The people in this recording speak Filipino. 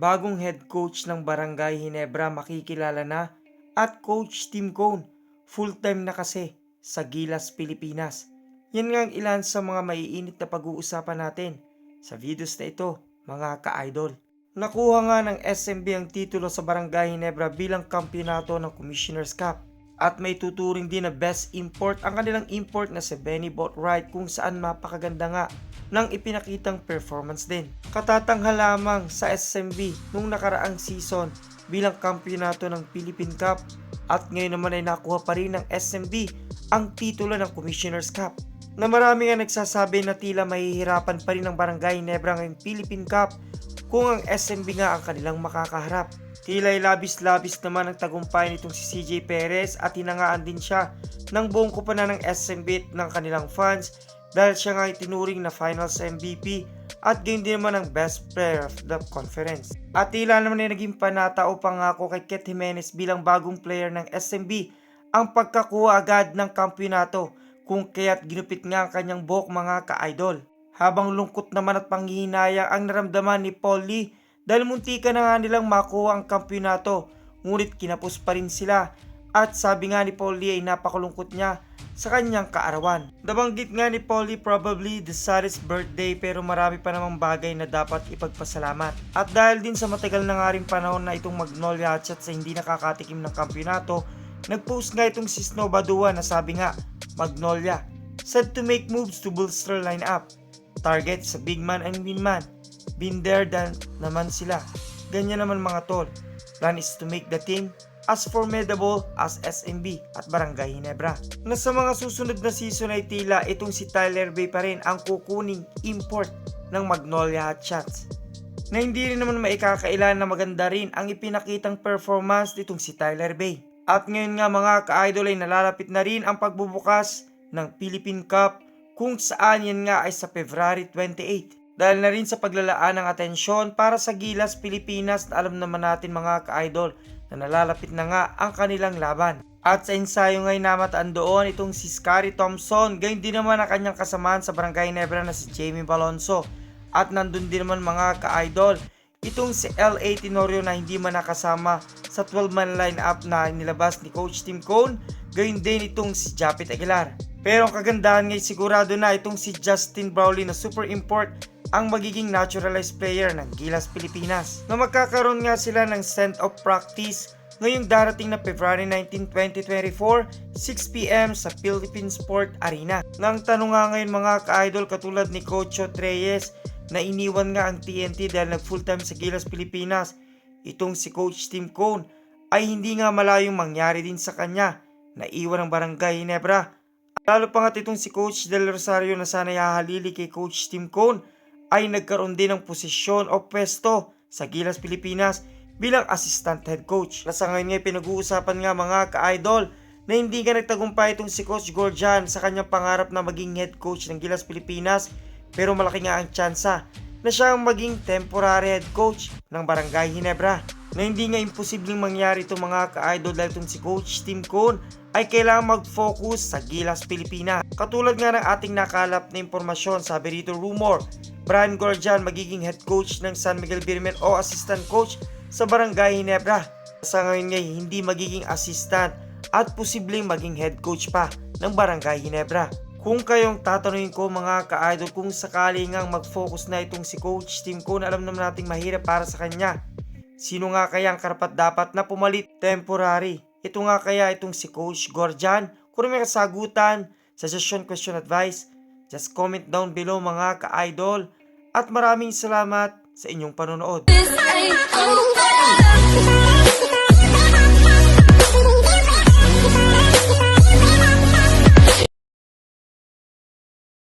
bagong head coach ng Barangay Ginebra makikilala na at Coach Tim Cone, full-time na kasi sa Gilas, Pilipinas. Yan nga ang ilan sa mga maiinit na pag-uusapan natin sa videos na ito, mga ka-idol. Nakuha nga ng SMB ang titulo sa Barangay Ginebra bilang kampyonato ng Commissioner's Cup. At may tuturing din na best import ang kanilang import na si Benny Boatwright kung saan mapakaganda nga ng ipinakitang performance din. Katatanghal lamang sa SMB nung nakaraang season bilang kampyonato ng Philippine Cup at ngayon naman ay nakuha pa rin ng SMB ang titulo ng Commissioner's Cup. Na marami nga nagsasabi na tila mahihirapan pa rin ng Barangay Ginebra ngayong Philippine Cup kung ang SMB nga ang kanilang makakaharap. Tila'y labis-labis naman ang tagumpay nitong si CJ Perez at hinangaan din siya ng buong koponan ng SMB at ng kanilang fans dahil siya nga itinuring na finals MVP at gayon din naman ang best player of the conference. At tila naman ay naging panatao pangako kay Ket Jimenez bilang bagong player ng SMB ang pagkakuha agad ng kampyonato kung kaya't ginupit nga ang kanyang buhok, mga ka-idol. Habang lungkot naman at panghihinayang ang naramdaman ni Paul Lee dahil muntika na nga nilang makuha ang kampyonato, ngunit kinapos pa rin sila at sabi nga ni Paul Lee ay napakalungkot niya sa kanyang kaarawan. Nabanggit nga ni Paul Lee probably the saddest birthday pero marami pa namang bagay na dapat ipagpasalamat. At dahil din sa matagal na nga rin panahon na itong Magnolia Hatchet sa hindi nakakatikim ng kampyonato, nagpost nga itong si Snow Badua na sabi nga, Magnolia said to make moves to bolster lineup. Target sa big man and win man. Been there dan naman sila. Ganyan naman mga tol. Plan is to make the team as formidable as SMB at Barangay Ginebra. Na sa mga susunod na season ay tila itong si Tyler Bay pa rin ang kukuning import ng Magnolia Hatchets. Na hindi rin naman maikakailan na maganda rin ang ipinakitang performance nitong si Tyler Bay. At ngayon nga mga ka-idol ay nalalapit na rin ang pagbubukas ng Philippine Cup kung saan yan nga ay sa February 28. Dahil na rin sa paglalaan ng atensyon para sa Gilas, Pilipinas na alam naman natin mga ka-idol na nalalapit na nga ang kanilang laban. At sa ensayo ngay namataan doon itong si Scary Thompson, gayon din naman ang kanyang kasamaan sa Barangay Ginebra na si Jamie Balonzo. At nandun din naman mga ka-idol itong si L.A. Tenorio na hindi man nakasama sa 12-man lineup na nilabas ni Coach Tim Cone, gayon din itong si Japit Aguilar. Pero ang kagandahan ngay sigurado na itong si Justin Brownlee na super import ang magiging naturalized player ng Gilas, Pilipinas. Na magkakaroon nga sila ng send of practice ngayong darating na February 19, 2024, 6pm sa Philippine Sport Arena. Nang tanong nga ngayon mga ka-idol katulad ni Coach Reyes na iniwan nga ang TNT dahil nag full time sa Gilas, Pilipinas, itong si Coach Tim Cone ay hindi nga malayong mangyari din sa kanya na iwan ang Barangay Ginebra. Lalo pa nga itong si Coach Del Rosario na sana hahalili kay Coach Tim Cone ay nagkaroon din ng posisyon o pwesto sa Gilas, Pilipinas bilang assistant head coach. Sa ngayon nga pinag-uusapan nga mga ka-idol na hindi nga nagtagumpay itong si Coach Gorjan sa kanyang pangarap na maging head coach ng Gilas, Pilipinas, pero malaki nga ang tsansa na siya ang maging temporary head coach ng Barangay Ginebra. Na hindi nga imposibleng mangyari itong mga ka-idol dahil itong si Coach Tim Cone ay kailangan mag-focus sa Gilas, Pilipinas. Katulad nga ng ating nakalap na impormasyon, sabi rito rumor, Brian Gorjan magiging head coach ng San Miguel Birmen o assistant coach sa Barangay Ginebra. Sa ngayon nga hindi magiging assistant at posibleng maging head coach pa ng Barangay Ginebra. Kung kayong tatanungin ko mga ka-idol kung sakali ngang mag-focus na itong si Coach Tim Cone, alam naman nating mahirap para sa kanya. Sino nga kaya ang karapat dapat na pumalit temporary? Ito nga kaya itong si Coach Gorjan? Kung may kasagutan, suggestion, question, advice, just comment down below mga ka-idol. At maraming salamat sa inyong panonood.